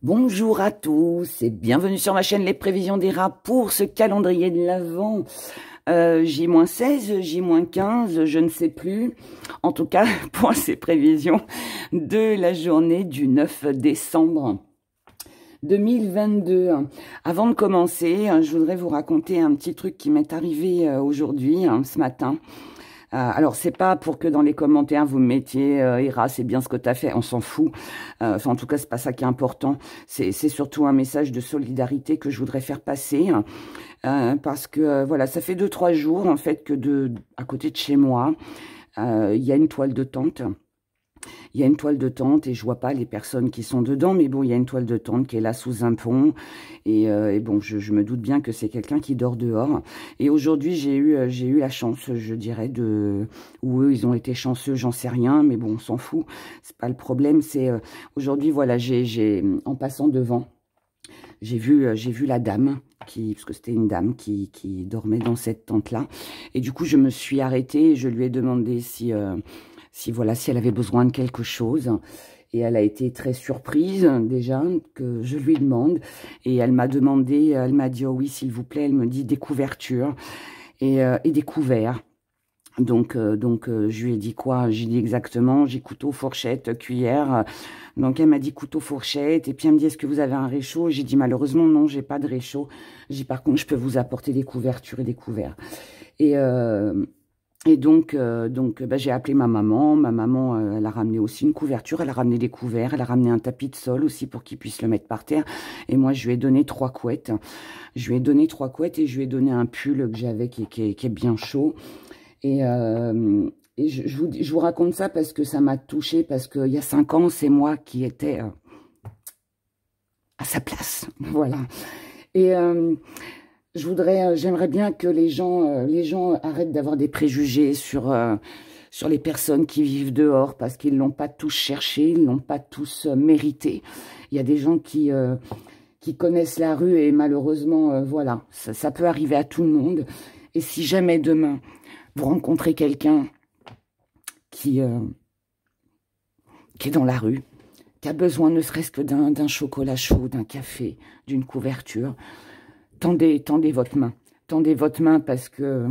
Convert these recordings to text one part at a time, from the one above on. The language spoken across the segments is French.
Bonjour à tous et bienvenue sur ma chaîne Les Prévisions des Rats pour ce calendrier de l'Avent. J-16, J-15, je ne sais plus. En tout cas, pour ces prévisions de la journée du 9 décembre 2022. Avant de commencer, je voudrais vous raconter un petit truc qui m'est arrivé aujourd'hui, ce matin. Alors, c'est pas pour que dans les commentaires, vous me mettiez Hera, c'est bien ce que tu as fait, on s'en fout. Enfin, en tout cas, c'est pas ça qui est important. C'est surtout un message de solidarité que je voudrais faire passer. Parce que, voilà, ça fait 2-3 jours, en fait, que à côté de chez moi, il y a une toile de tente. Il y a une toile de tente et je vois pas les personnes qui sont dedans, mais bon, il y a une toile de tente qui est là sous un pont. Et bon, je me doute bien que c'est quelqu'un qui dort dehors. Et aujourd'hui, j'ai eu la chance, je dirais, ou eux, ils ont été chanceux, j'en sais rien, mais bon, on s'en fout. C'est pas le problème, c'est aujourd'hui, voilà, en passant devant, j'ai vu la dame, parce que c'était une dame qui dormait dans cette tente-là. Et du coup, je me suis arrêtée et je lui ai demandé si elle avait besoin de quelque chose. Et elle a été très surprise, déjà, que je lui demande. Et elle m'a dit, oh oui, s'il vous plaît, elle me dit des couvertures et des couverts. Donc, je lui ai dit quoi? J'ai dit exactement, j'ai couteau, fourchette, cuillère. Donc, elle m'a dit couteau, fourchette. Et puis, elle me dit, est-ce que vous avez un réchaud? J'ai dit, malheureusement, non, j'ai pas de réchaud. J'ai dit, par contre, je peux vous apporter des couvertures et des couverts. Et donc, j'ai appelé ma maman. Ma maman, elle a ramené aussi une couverture. Elle a ramené des couverts. Elle a ramené un tapis de sol aussi pour qu'il puisse le mettre par terre. Et moi, je lui ai donné 3 couettes. Je lui ai donné 3 couettes et je lui ai donné un pull que j'avais qui est bien chaud. Et je vous raconte ça parce que ça m'a touchée. Parce qu'il y a 5 ans, c'est moi qui étais à sa place. Voilà. Et j'aimerais bien que les gens arrêtent d'avoir des préjugés sur les personnes qui vivent dehors parce qu'ils l'ont pas tous cherché, ils l'ont pas tous mérité. Il y a des gens qui connaissent la rue et malheureusement, voilà, ça peut arriver à tout le monde. Et si jamais demain, vous rencontrez quelqu'un qui est dans la rue, qui a besoin ne serait-ce que d'un chocolat chaud, d'un café, d'une couverture, tendez votre main. Tendez votre main parce que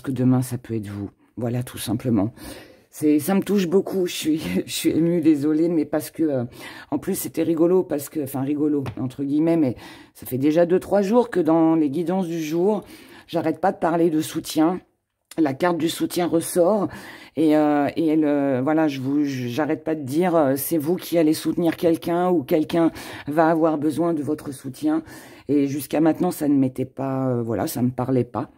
demain, ça peut être vous. Voilà, tout simplement. Ça me touche beaucoup. Je suis émue, désolée, mais parce que, en plus, c'était rigolo, enfin, rigolo, entre guillemets, mais ça fait déjà 2-3 jours que dans les guidances du jour, j'arrête pas de parler de soutien. La carte du soutien ressort et voilà, j'arrête pas de dire c'est vous qui allez soutenir quelqu'un ou quelqu'un va avoir besoin de votre soutien. Et jusqu'à maintenant, ça ne m'était pas, voilà, ça me parlait pas.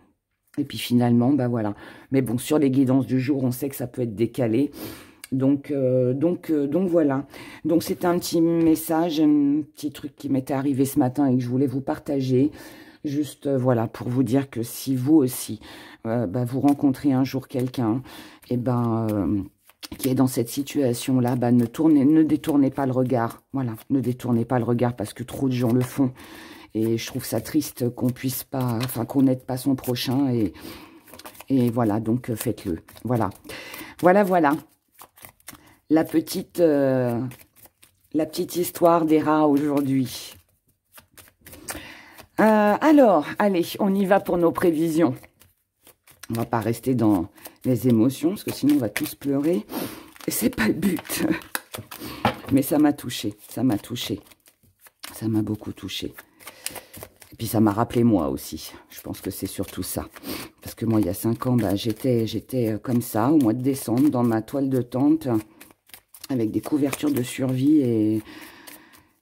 Et puis finalement, bah voilà. Mais bon, sur les guidances du jour, on sait que ça peut être décalé. Donc voilà. Donc c'était un petit message, un petit truc qui m'était arrivé ce matin et que je voulais vous partager. Juste, voilà, pour vous dire que si vous aussi, vous rencontrez un jour quelqu'un, qui est dans cette situation-là, ne détournez pas le regard. Voilà, ne détournez pas le regard parce que trop de gens le font. Et je trouve ça triste qu'on puisse pas, enfin, qu'on n'aide pas son prochain. Et voilà, donc faites-le. Voilà. Voilà. La petite histoire des rats aujourd'hui. Alors, allez, on y va pour nos prévisions. On va pas rester dans les émotions, parce que sinon on va tous pleurer. Et c'est pas le but. Mais ça m'a touchée, ça m'a touchée. Ça m'a beaucoup touchée. Et puis ça m'a rappelé moi aussi. Je pense que c'est surtout ça. Parce que moi, il y a 5 ans, j'étais comme ça, au mois de décembre, dans ma toile de tente, avec des couvertures de survie.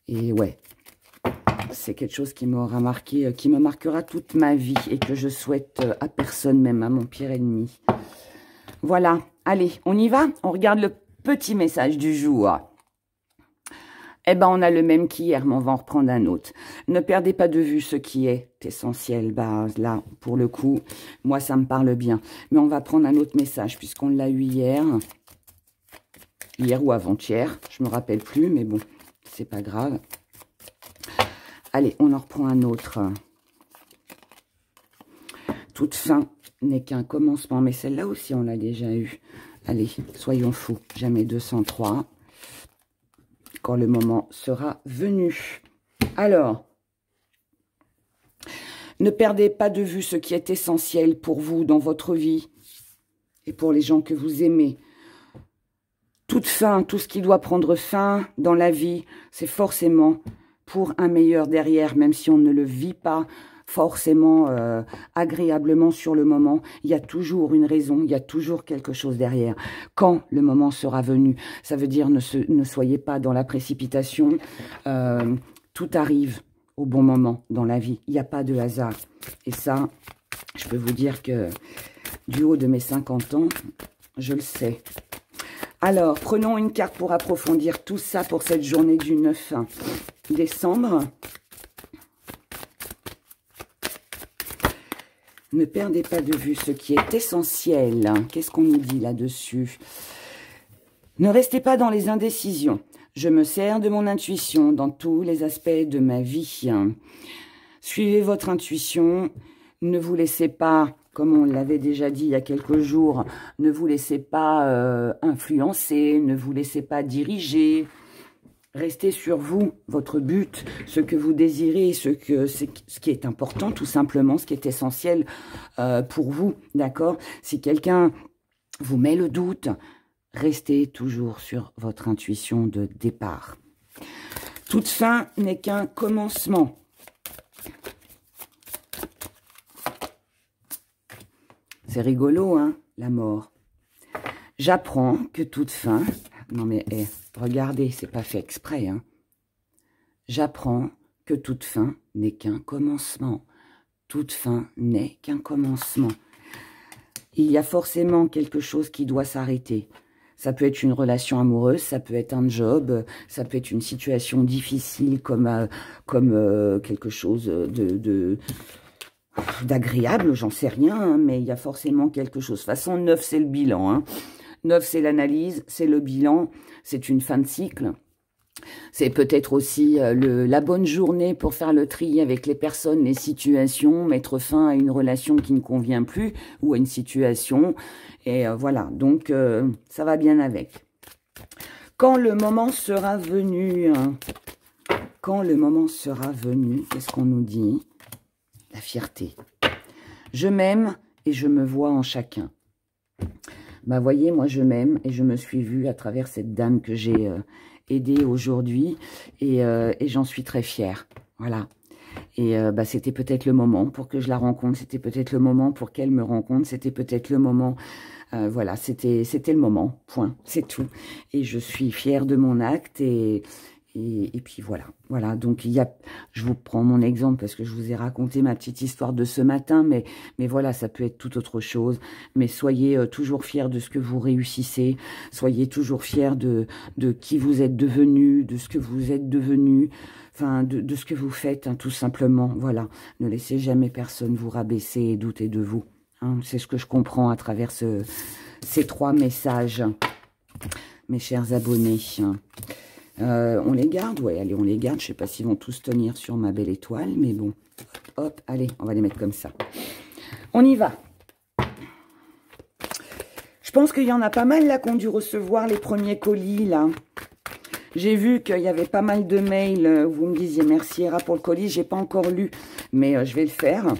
Et ouais. C'est quelque chose qui m'aura marqué, qui me marquera toute ma vie et que je souhaite à personne, même à mon pire ennemi. Voilà, allez, on y va? On regarde le petit message du jour. Eh ben, on a le même qu'hier, mais on va en reprendre un autre. Ne perdez pas de vue ce qui est essentiel. Bah, là, pour le coup, moi, ça me parle bien. Mais on va prendre un autre message, puisqu'on l'a eu hier. Hier ou avant-hier, je me rappelle plus, mais bon, c'est pas grave. Allez, on en reprend un autre. Toute fin n'est qu'un commencement. Mais celle-là aussi, on l'a déjà eu. Allez, soyons fous. Jamais 203. quand le moment sera venu. Alors, ne perdez pas de vue ce qui est essentiel pour vous dans votre vie et pour les gens que vous aimez. Toute fin, tout ce qui doit prendre fin dans la vie, c'est forcément pour un meilleur derrière, même si on ne le vit pas forcément agréablement sur le moment. Il y a toujours une raison, il y a toujours quelque chose derrière. Quand le moment sera venu, ça veut dire ne soyez pas dans la précipitation. Tout arrive au bon moment dans la vie. Il n'y a pas de hasard. Et ça, je peux vous dire que du haut de mes 50 ans, je le sais. Alors, prenons une carte pour approfondir tout ça pour cette journée du 9 décembre. Ne perdez pas de vue ce qui est essentiel. Qu'est-ce qu'on nous dit là-dessus? Ne restez pas dans les indécisions. Je me sers de mon intuition dans tous les aspects de ma vie. Suivez votre intuition. Ne vous laissez pas, comme on l'avait déjà dit il y a quelques jours, ne vous laissez pas influencer, ne vous laissez pas diriger. Restez sur vous, votre but, ce que vous désirez, ce qui est important tout simplement, ce qui est essentiel pour vous, d'accord? Si quelqu'un vous met le doute, restez toujours sur votre intuition de départ. Toute fin n'est qu'un commencement. C'est rigolo, hein, la mort. J'apprends que toute fin... Non mais, regardez, c'est pas fait exprès, hein. J'apprends que toute fin n'est qu'un commencement. Toute fin n'est qu'un commencement. Il y a forcément quelque chose qui doit s'arrêter. Ça peut être une relation amoureuse, ça peut être un job, ça peut être une situation difficile comme quelque chose d'agréable, j'en sais rien, hein, mais il y a forcément quelque chose. De toute façon, 9, c'est le bilan. Hein. 9, c'est l'analyse, c'est le bilan, c'est une fin de cycle. C'est peut-être aussi la bonne journée pour faire le tri avec les personnes, les situations, mettre fin à une relation qui ne convient plus ou à une situation. Et voilà, donc ça va bien avec. Quand le moment sera venu, quand le moment sera venu, qu'est-ce qu'on nous dit? La fierté. Je m'aime et je me vois en chacun. Bah voyez, moi je m'aime et je me suis vue à travers cette dame que j'ai aidée aujourd'hui et j'en suis très fière. Voilà. Et bah, c'était peut-être le moment pour que je la rencontre, c'était peut-être le moment pour qu'elle me rencontre, c'était peut-être le moment, voilà, c'était le moment, point, c'est tout. Et je suis fière de mon acte et puis voilà, voilà, donc il y a, je vous prends mon exemple parce que je vous ai raconté ma petite histoire de ce matin, mais voilà, ça peut être tout autre chose, mais soyez toujours fiers de ce que vous réussissez, soyez toujours fiers de qui vous êtes devenu, de ce que vous êtes devenu, enfin, de ce que vous faites, hein, tout simplement, voilà, ne laissez jamais personne vous rabaisser et douter de vous, hein, c'est ce que je comprends à travers ces 3 messages, mes chers abonnés. On les garde? Ouais, allez, on les garde. Je sais pas s'ils vont tous tenir sur ma belle étoile, mais bon. Hop, allez, on va les mettre comme ça. On y va. Je pense qu'il y en a pas mal, là, qui ont dû recevoir les premiers colis, là. J'ai vu qu'il y avait pas mal de mails. Vous me disiez merci, Hera, pour le colis. J'ai pas encore lu, mais je vais le faire.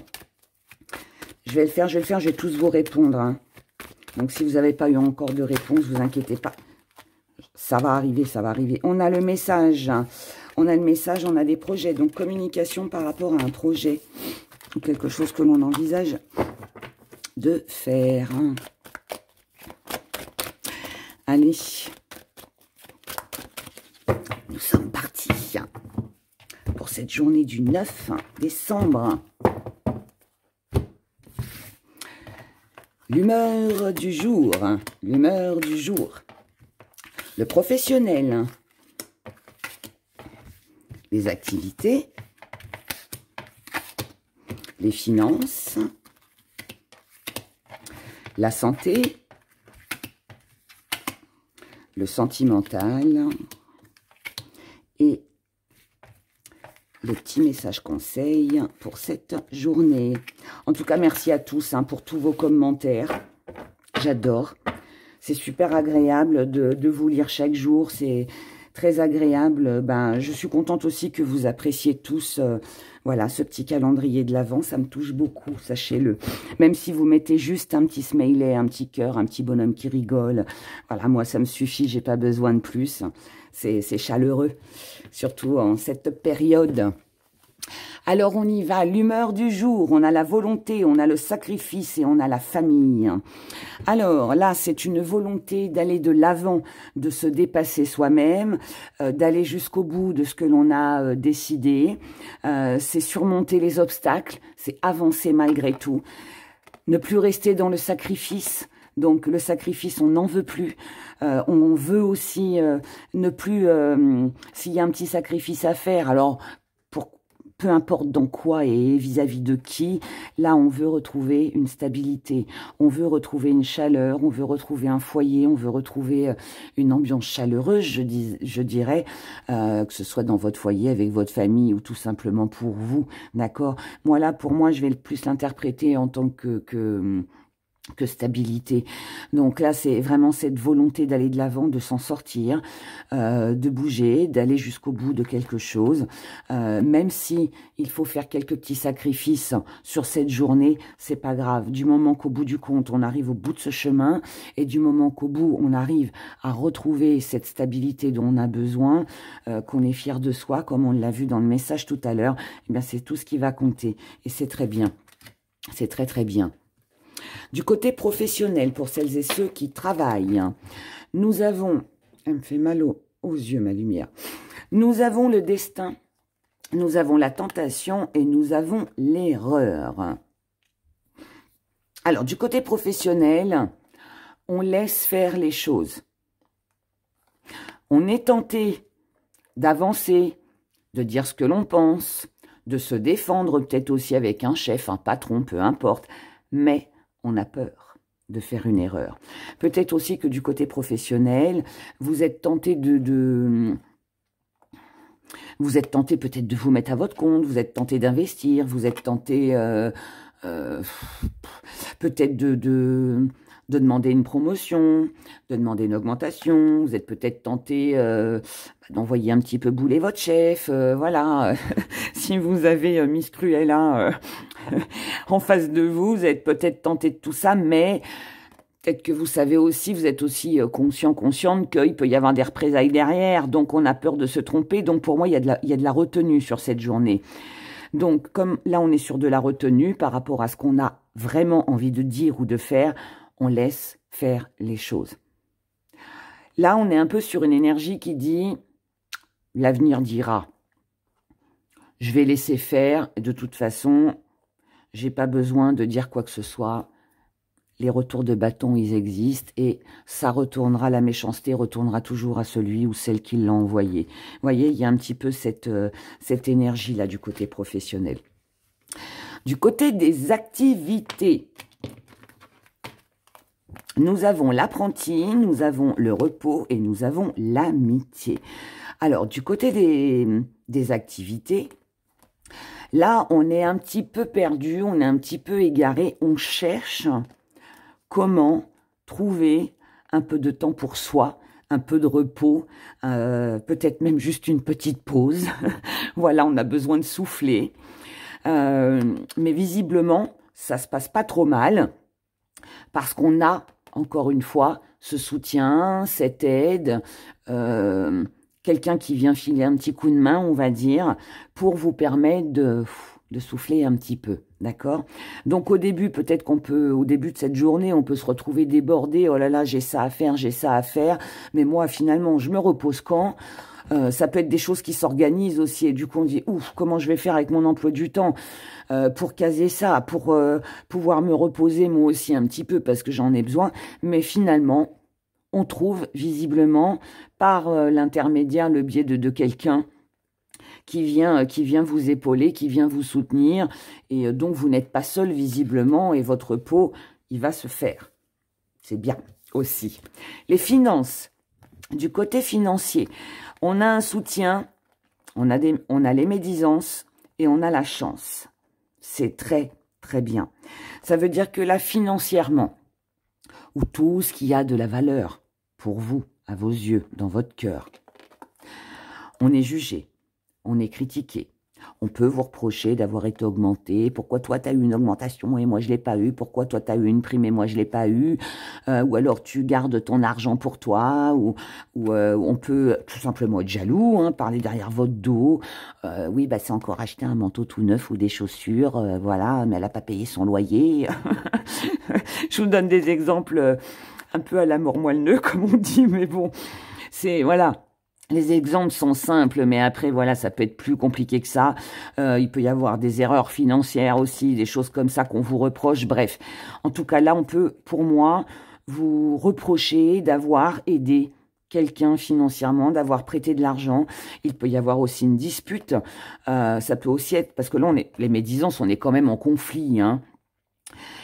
Je vais tous vous répondre, hein. Donc, si vous n'avez pas eu encore de réponse, vous inquiétez pas. Ça va arriver, ça va arriver. On a le message, on a le message, on a des projets. Donc, communication par rapport à un projet. Quelque chose que l'on envisage de faire. Allez. Nous sommes partis pour cette journée du 9 décembre. L'humeur du jour. L'humeur du jour. Le professionnel, les activités, les finances, la santé, le sentimental et le petit message conseil pour cette journée. En tout cas, merci à tous pour tous vos commentaires. J'adore. C'est super agréable de vous lire chaque jour. C'est très agréable. Ben, je suis contente aussi que vous appréciez tous voilà, ce petit calendrier de l'Avent. Ça me touche beaucoup, sachez-le. Même si vous mettez juste un petit smiley, un petit cœur, un petit bonhomme qui rigole. Voilà, moi, ça me suffit, j'ai pas besoin de plus. C'est chaleureux, surtout en cette période. Alors, on y va. L'humeur du jour, on a la volonté, on a le sacrifice et on a la famille. Alors, là, c'est une volonté d'aller de l'avant, de se dépasser soi-même, d'aller jusqu'au bout de ce que l'on a décidé. C'est surmonter les obstacles, c'est avancer malgré tout. Ne plus rester dans le sacrifice. Donc, le sacrifice, on n'en veut plus. On veut aussi ne plus... s'il y a un petit sacrifice à faire, alors... peu importe dans quoi et vis-à-vis de qui, là, on veut retrouver une stabilité, on veut retrouver une chaleur, on veut retrouver un foyer, on veut retrouver une ambiance chaleureuse, je dirais, que ce soit dans votre foyer, avec votre famille ou tout simplement pour vous, d'accord? Moi, là, pour moi, je vais le plus l'interpréter en tant que stabilité. Donc là, c'est vraiment cette volonté d'aller de l'avant, de s'en sortir, de bouger, d'aller jusqu'au bout de quelque chose. Même si il faut faire quelques petits sacrifices sur cette journée, c'est pas grave. Du moment qu'au bout du compte, on arrive au bout de ce chemin, et du moment qu'au bout, on arrive à retrouver cette stabilité dont on a besoin, qu'on est fier de soi, comme on l'a vu dans le message tout à l'heure, eh bien c'est tout ce qui va compter. Et c'est très bien. C'est très très bien. Du côté professionnel, pour celles et ceux qui travaillent, nous avons... Elle me fait mal aux yeux, ma lumière. Nous avons le destin, nous avons la tentation et nous avons l'erreur. Alors, du côté professionnel, on laisse faire les choses. On est tenté d'avancer, de dire ce que l'on pense, de se défendre peut-être aussi avec un chef, un patron, peu importe, mais... on a peur de faire une erreur. Peut-être aussi que du côté professionnel, vous êtes tenté vous êtes tenté peut-être de vous mettre à votre compte, vous êtes tenté d'investir, vous êtes tenté peut-être de demander une promotion, de demander une augmentation, vous êtes peut-être tenté d'envoyer un petit peu bouler votre chef, voilà. Si vous avez Miss Cruella en face de vous, vous êtes peut-être tenté de tout ça, mais peut-être que vous savez aussi, vous êtes aussi consciente qu'il peut y avoir des représailles derrière, donc on a peur de se tromper, donc pour moi, il y a de la retenue sur cette journée. Donc, comme là, on est sur de la retenue par rapport à ce qu'on a vraiment envie de dire ou de faire, on laisse faire les choses. Là, on est un peu sur une énergie qui dit « l'avenir dira ». Je vais laisser faire, de toute façon, j'ai pas besoin de dire quoi que ce soit. Les retours de bâton, ils existent et ça retournera, la méchanceté retournera toujours à celui ou celle qui l'a envoyé. Vous voyez, il y a un petit peu cette énergie-là du côté professionnel. Du côté des activités, nous avons l'apprenti, nous avons le repos et nous avons l'amitié. Alors, du côté des activités, là, on est un petit peu perdu, on est un petit peu égaré, on cherche comment trouver un peu de temps pour soi, un peu de repos, peut-être même juste une petite pause. Voilà, on a besoin de souffler. Mais visiblement, ça se passe pas trop mal parce qu'on a, encore une fois, ce soutien, cette aide, quelqu'un qui vient filer un petit coup de main, on va dire, pour vous permettre de souffler un petit peu, d'accord? Donc au début, peut-être au début de cette journée, on peut se retrouver débordé, oh là là, j'ai ça à faire, mais moi finalement, je me repose quand? Ça peut être des choses qui s'organisent aussi, et du coup on dit, ouf, comment je vais faire avec mon emploi du temps pour caser ça, pour pouvoir me reposer moi aussi un petit peu, parce que j'en ai besoin, mais finalement, on trouve visiblement, par l'intermédiaire, le biais de quelqu'un, qui vient vous épauler, qui vient vous soutenir, et donc vous n'êtes pas seul visiblement, et votre repos, il va se faire. C'est bien aussi. Les finances, du côté financier, on a un soutien, on a les médisances, et on a la chance. C'est très, très bien. Ça veut dire que là, financièrement, ou tout ce qui a de la valeur pour vous, à vos yeux, dans votre cœur, on est jugé, on est critiqué. On peut vous reprocher d'avoir été augmenté. Pourquoi toi, tu as eu une augmentation et moi, je l'ai pas eu? Pourquoi toi, tu as eu une prime et moi, je l'ai pas eu? Ou alors, tu gardes ton argent pour toi. Ou on peut tout simplement être jaloux, hein, parler derrière votre dos. Oui, bah, c'est encore acheté un manteau tout neuf ou des chaussures. Voilà, mais elle n'a pas payé son loyer. Je vous donne des exemples un peu à la mort moelle-neu, comme on dit. Mais bon, c'est... Voilà. Les exemples sont simples, mais après, voilà, ça peut être plus compliqué que ça. Il peut y avoir des erreurs financières aussi, des choses comme ça qu'on vous reproche. Bref, en tout cas, là, on peut, pour moi, vous reprocher d'avoir aidé quelqu'un financièrement, d'avoir prêté de l'argent. Il peut y avoir aussi une dispute. Ça peut aussi être, parce que là, les médisances, on est quand même en conflit, hein.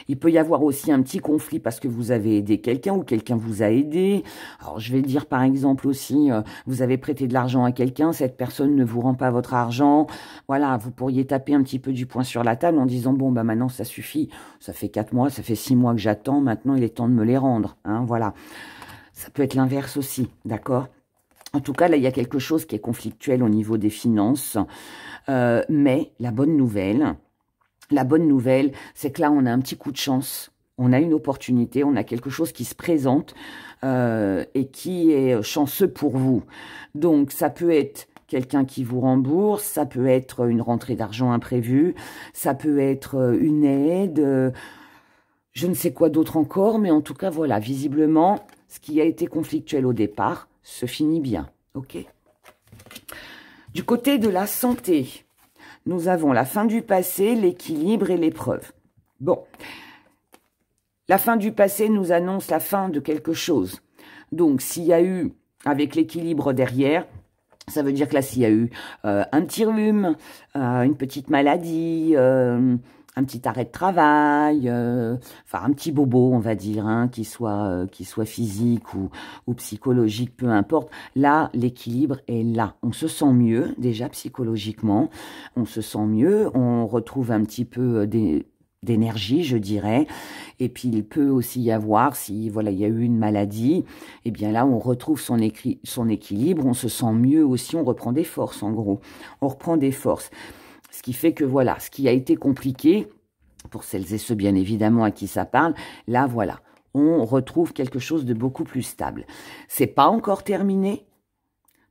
Il peut y avoir aussi un petit conflit parce que vous avez aidé quelqu'un ou quelqu'un vous a aidé. Alors, je vais dire par exemple aussi, vous avez prêté de l'argent à quelqu'un, cette personne ne vous rend pas votre argent. Voilà, vous pourriez taper un petit peu du poing sur la table en disant, bon, bah maintenant, ça suffit. Ça fait 4 mois, ça fait 6 mois que j'attends. Maintenant, il est temps de me les rendre. Hein, voilà. Ça peut être l'inverse aussi, d'accord ? En tout cas, là, il y a quelque chose qui est conflictuel au niveau des finances. Mais la bonne nouvelle, c'est que là, on a un petit coup de chance. On a une opportunité, on a quelque chose qui se présente et qui est chanceux pour vous. Donc, ça peut être quelqu'un qui vous rembourse, ça peut être une rentrée d'argent imprévue, ça peut être une aide, je ne sais quoi d'autre encore, mais en tout cas, voilà, visiblement, ce qui a été conflictuel au départ se finit bien. Ok. Du côté de la santé, nous avons la fin du passé, l'équilibre et l'épreuve. Bon, la fin du passé nous annonce la fin de quelque chose. Donc, s'il y a eu, avec l'équilibre derrière, ça veut dire que là, s'il y a eu un petit rhume, une petite maladie, un petit arrêt de travail, enfin un petit bobo, on va dire, hein, qui soit physique ou psychologique, peu importe. Là, l'équilibre est là. On se sent mieux, déjà psychologiquement. On se sent mieux, on retrouve un petit peu d'énergie, je dirais. Et puis, il peut aussi y avoir, si voilà, il y a eu une maladie, eh bien là, on retrouve son équilibre, on se sent mieux aussi, on reprend des forces, en gros. On reprend des forces. Ce qui fait que, voilà, ce qui a été compliqué, pour celles et ceux, bien évidemment, à qui ça parle, là, voilà, on retrouve quelque chose de beaucoup plus stable. C'est pas encore terminé.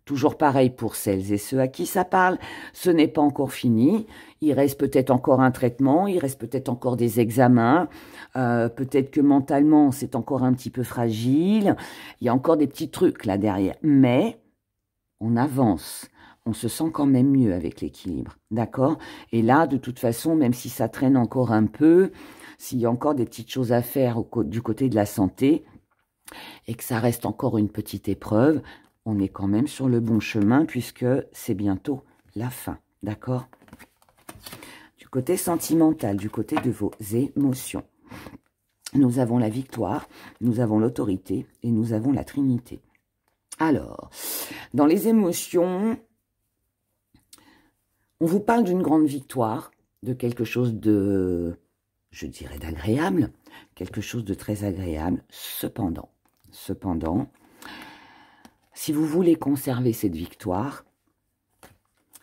Toujours pareil pour celles et ceux à qui ça parle, ce n'est pas encore fini, il reste peut-être encore un traitement, il reste peut-être encore des examens, peut-être que mentalement c'est encore un petit peu fragile, il y a encore des petits trucs là derrière, mais on avance, on se sent quand même mieux avec l'équilibre, d'accord? Et là, de toute façon, même si ça traîne encore un peu, s'il y a encore des petites choses à faire du côté de la santé, et que ça reste encore une petite épreuve, on est quand même sur le bon chemin puisque c'est bientôt la fin, d'accord? Du côté sentimental, du côté de vos émotions, nous avons la victoire, nous avons l'autorité et nous avons la Trinité. Alors, dans les émotions, on vous parle d'une grande victoire, de quelque chose de, je dirais, d'agréable, quelque chose de très agréable. Cependant, si vous voulez conserver cette victoire,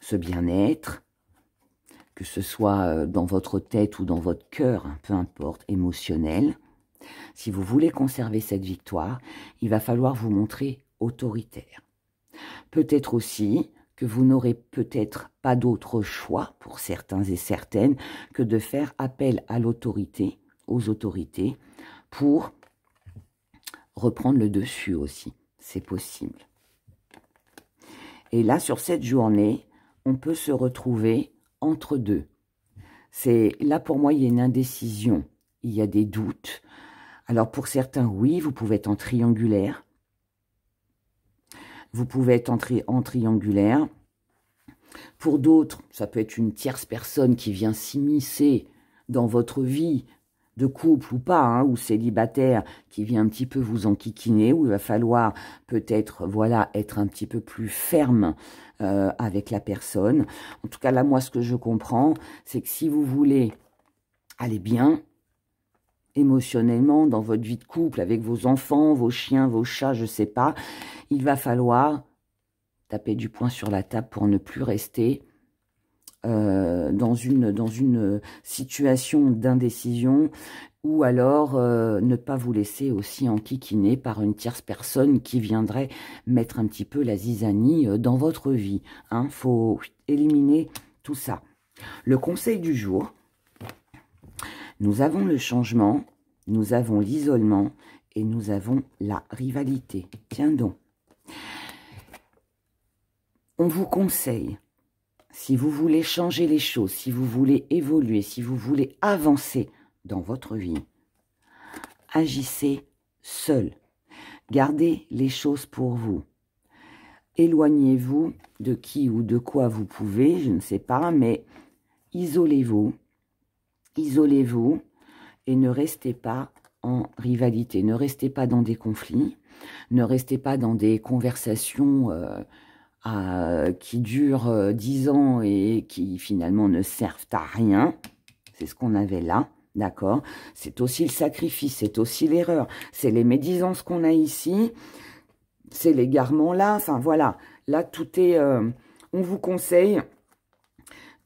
ce bien-être, que ce soit dans votre tête ou dans votre cœur, peu importe, émotionnel, si vous voulez conserver cette victoire, il va falloir vous montrer autoritaire. Peut-être aussi que vous n'aurez peut-être pas d'autre choix pour certains et certaines que de faire appel à l'autorité, aux autorités, pour reprendre le dessus aussi. C'est possible. Et là, sur cette journée, on peut se retrouver entre deux. Là, pour moi, il y a une indécision. Il y a des doutes. Alors, pour certains, oui, vous pouvez être en triangulaire. Vous pouvez être en triangulaire. Pour d'autres, ça peut être une tierce personne qui vient s'immiscer dans votre vie, de couple ou pas, hein, ou célibataire, qui vient un petit peu vous enquiquiner, où il va falloir peut-être, voilà, être un petit peu plus ferme avec la personne. En tout cas, là, moi, ce que je comprends, c'est que si vous voulez aller bien émotionnellement dans votre vie de couple, avec vos enfants, vos chiens, vos chats, je sais pas, il va falloir taper du poing sur la table pour ne plus rester dans une situation d'indécision, ou alors ne pas vous laisser aussi enquiquiner par une tierce personne qui viendrait mettre un petit peu la zizanie dans votre vie. Hein. Faut éliminer tout ça. Le conseil du jour, nous avons le changement, nous avons l'isolement et nous avons la rivalité. Tiens donc. On vous conseille, si vous voulez changer les choses, si vous voulez évoluer, si vous voulez avancer dans votre vie, agissez seul. Gardez les choses pour vous. Éloignez-vous de qui ou de quoi vous pouvez, je ne sais pas, mais isolez-vous. Isolez-vous et ne restez pas en rivalité. Ne restez pas dans des conflits. Ne restez pas dans des conversations qui durent 10 ans et qui finalement ne servent à rien. C'est ce qu'on avait là, d'accord? C'est aussi le sacrifice, c'est aussi l'erreur. C'est les médisances qu'on a ici, c'est l'égarement là. Enfin voilà, là tout est... on vous conseille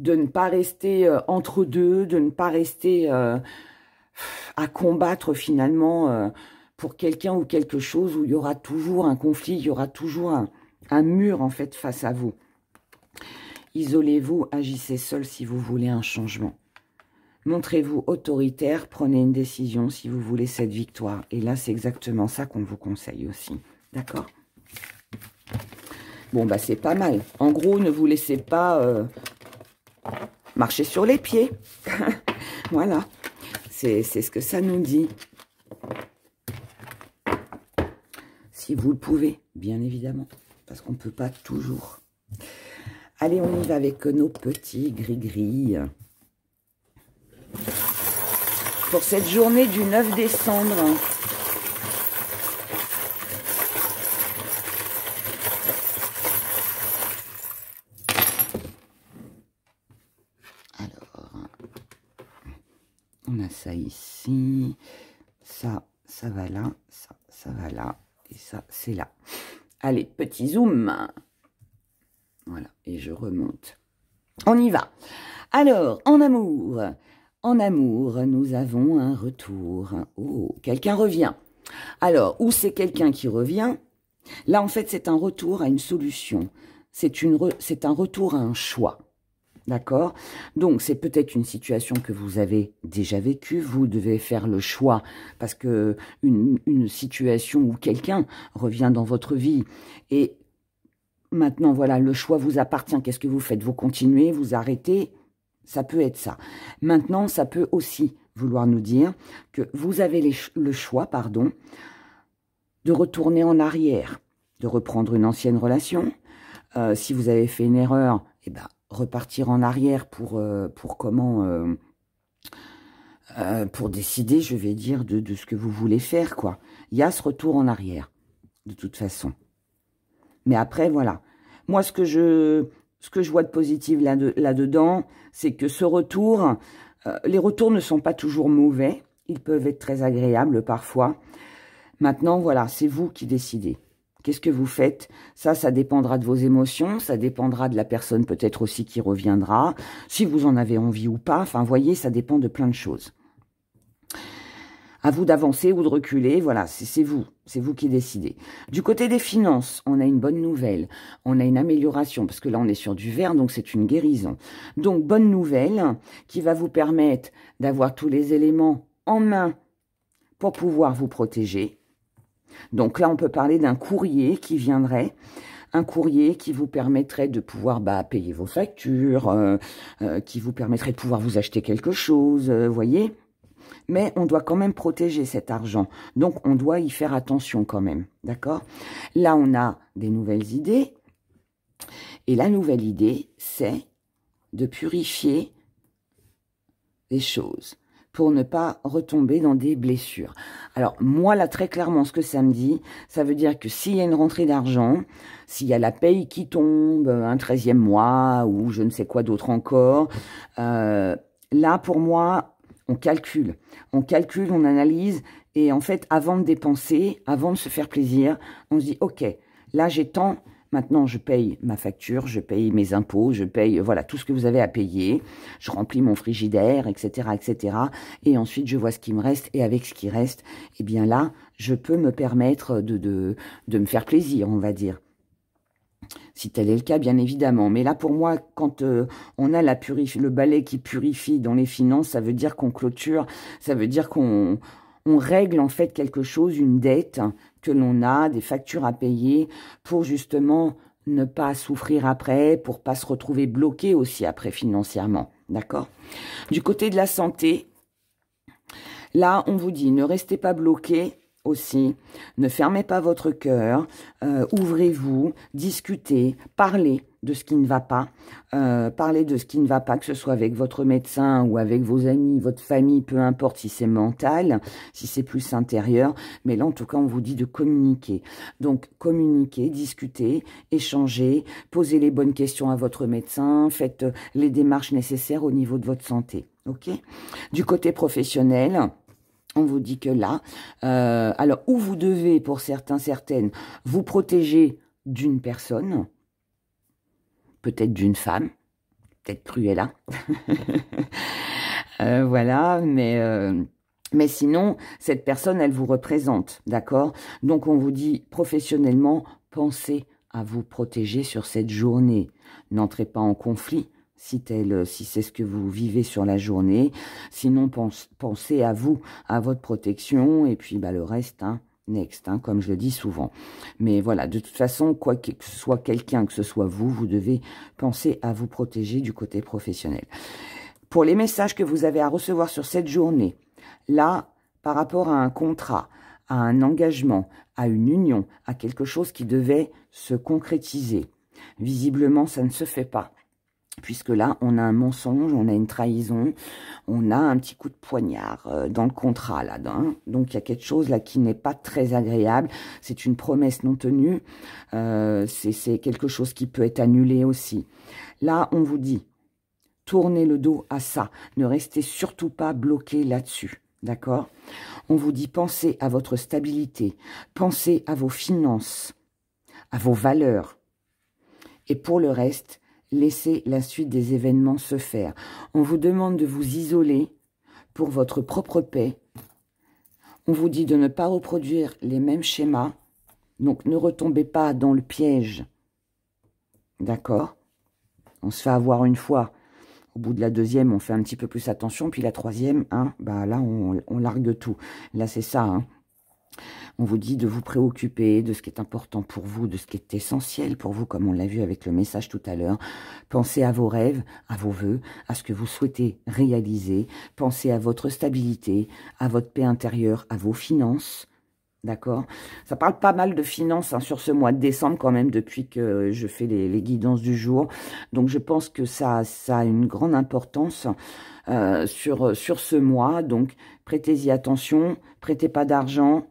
de ne pas rester entre deux, de ne pas rester à combattre finalement pour quelqu'un ou quelque chose où il y aura toujours un conflit, il y aura toujours un mur en fait face à vous. Isolez-vous, agissez seul si vous voulez un changement. Montrez-vous autoritaire, prenez une décision si vous voulez cette victoire. Et là, c'est exactement ça qu'on vous conseille aussi. D'accord? Bon, bah c'est pas mal. En gros, ne vous laissez pas marcher sur les pieds. Voilà. C'est ce que ça nous dit. Si vous le pouvez, bien évidemment. Parce qu'on ne peut pas toujours. Allez, on y va avec nos petits gris-gris. Pour cette journée du 9 décembre. Alors, on a ça ici. Ça va là. Ça va là. Et ça, c'est là. Allez, petit zoom. Voilà, et je remonte. On y va. Alors, en amour, nous avons un retour. Oh, quelqu'un revient. Alors, où c'est quelqu'un qui revient? Là, en fait, c'est un retour à une solution. C'est un retour à un choix. D'accord? Donc, c'est peut-être une situation que vous avez déjà vécue. Vous devez faire le choix parce que une situation où quelqu'un revient dans votre vie et maintenant, voilà, le choix vous appartient. Qu'est-ce que vous faites? Vous continuez, vous arrêtez? Ça peut être ça. Maintenant, ça peut aussi vouloir nous dire que vous avez le choix, de retourner en arrière, de reprendre une ancienne relation. Si vous avez fait une erreur, eh ben, repartir en arrière pour décider, je vais dire, de ce que vous voulez faire, quoi. Il y a ce retour en arrière, de toute façon. Mais après, voilà. Moi, ce que je vois de positif là-dedans, c'est que ce retour, les retours ne sont pas toujours mauvais. Ils peuvent être très agréables parfois. Maintenant, voilà, c'est vous qui décidez. Qu'est-ce que vous faites? Ça dépendra de vos émotions, ça dépendra de la personne peut-être aussi qui reviendra, si vous en avez envie ou pas. Enfin, vous voyez, ça dépend de plein de choses. À vous d'avancer ou de reculer, voilà, c'est vous qui décidez. Du côté des finances, on a une bonne nouvelle, on a une amélioration, parce que là on est sur du vert, donc c'est une guérison. Donc bonne nouvelle qui va vous permettre d'avoir tous les éléments en main pour pouvoir vous protéger. Donc là on peut parler d'un courrier qui viendrait, un courrier qui vous permettrait de pouvoir payer vos factures, qui vous permettrait de pouvoir vous acheter quelque chose, voyez. Mais on doit quand même protéger cet argent. Donc, on doit y faire attention quand même. D'accord? Là, on a des nouvelles idées. Et la nouvelle idée, c'est de purifier les choses pour ne pas retomber dans des blessures. Alors, moi, là, très clairement, ce que ça me dit, ça veut dire que s'il y a une rentrée d'argent, s'il y a la paye qui tombe, un 13e mois ou je ne sais quoi d'autre encore, là, pour moi... on calcule, on analyse, et en fait, avant de dépenser, avant de se faire plaisir, on se dit, ok, là j'ai tant, Maintenant, je paye ma facture, je paye mes impôts, je paye, voilà, tout ce que vous avez à payer. Je remplis mon frigidaire, etc., etc. Et ensuite, je vois ce qui me reste. Et avec ce qui reste, eh bien là, je peux me permettre de me faire plaisir, on va dire. Si tel est le cas, bien évidemment. Mais là, pour moi, quand on a le balai qui purifie dans les finances, ça veut dire qu'on clôture, ça veut dire qu'on règle en fait quelque chose, une dette que l'on a, des factures à payer, pour justement ne pas souffrir après, pour pas se retrouver bloqué aussi après financièrement. D'accord? Du côté de la santé, là, on vous dit, ne restez pas bloqué aussi, ne fermez pas votre cœur, ouvrez-vous, discutez, parlez de ce qui ne va pas, que ce soit avec votre médecin ou avec vos amis, votre famille, peu importe si c'est mental, si c'est plus intérieur, mais là en tout cas on vous dit de communiquer. Donc communiquez, discutez, échangez, posez les bonnes questions à votre médecin, faites les démarches nécessaires au niveau de votre santé. Ok? Du côté professionnel, on vous dit que là, alors où vous devez, pour certains, certaines, vous protéger d'une personne, peut-être d'une femme, peut-être Cruella, voilà, mais sinon, cette personne, elle vous représente, d'accord? Donc on vous dit professionnellement, pensez à vous protéger sur cette journée. N'entrez pas en conflit. Si c'est ce que vous vivez sur la journée. Sinon, pensez à vous, à votre protection, et puis le reste, next, comme je le dis souvent. Mais voilà, de toute façon, quoi que ce soit quelqu'un, que ce soit vous, vous devez penser à vous protéger du côté professionnel. Pour les messages que vous avez à recevoir sur cette journée, là, par rapport à un contrat, à un engagement, à une union, à quelque chose qui devait se concrétiser, visiblement, ça ne se fait pas. Puisque là, on a un mensonge, on a une trahison, on a un petit coup de poignard dans le contrat, là. Donc, il y a quelque chose là qui n'est pas très agréable. C'est une promesse non tenue. C'est quelque chose qui peut être annulé aussi. Là, on vous dit, tournez le dos à ça. Ne restez surtout pas bloqué là-dessus. D'accord? On vous dit, pensez à votre stabilité. Pensez à vos finances, à vos valeurs. Et pour le reste, laissez la suite des événements se faire. On vous demande de vous isoler pour votre propre paix. On vous dit de ne pas reproduire les mêmes schémas. Donc, ne retombez pas dans le piège. D'accord? On se fait avoir une fois. Au bout de la deuxième, on fait un petit peu plus attention. Puis la troisième, là, on largue tout. Là, c'est ça, On vous dit de vous préoccuper de ce qui est important pour vous, de ce qui est essentiel pour vous, comme on l'a vu avec le message tout à l'heure. Pensez à vos rêves, à vos vœux, à ce que vous souhaitez réaliser. Pensez à votre stabilité, à votre paix intérieure, à vos finances. D'accord? Ça parle pas mal de finances sur ce mois de décembre quand même, depuis que je fais les guidances du jour. Donc je pense que ça a une grande importance sur ce mois. Donc prêtez-y attention, prêtez pas d'argent.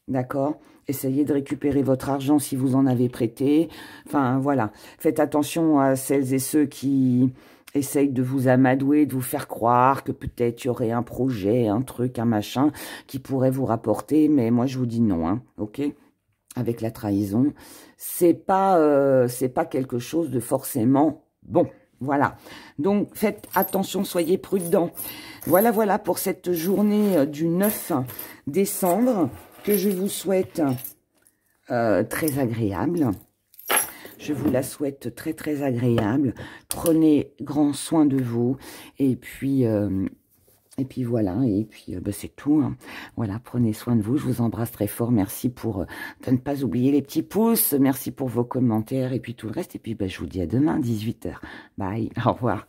D'accord? Essayez de récupérer votre argent si vous en avez prêté. Enfin, voilà. Faites attention à celles et ceux qui essayent de vous amadouer, de vous faire croire que peut-être il y aurait un projet, un truc, un machin qui pourrait vous rapporter. Mais moi, je vous dis non, ok? Avec la trahison, c'est pas quelque chose de forcément bon. Voilà. Donc, faites attention, soyez prudents. Voilà pour cette journée du 9 décembre. Que je vous souhaite très agréable. Je vous la souhaite très, très agréable. Prenez grand soin de vous. Et puis voilà. Et puis, c'est tout. Voilà, prenez soin de vous. Je vous embrasse très fort. Merci de ne pas oublier les petits pouces. Merci pour vos commentaires et puis tout le reste. Et puis, je vous dis à demain, 18 h. Bye. Au revoir.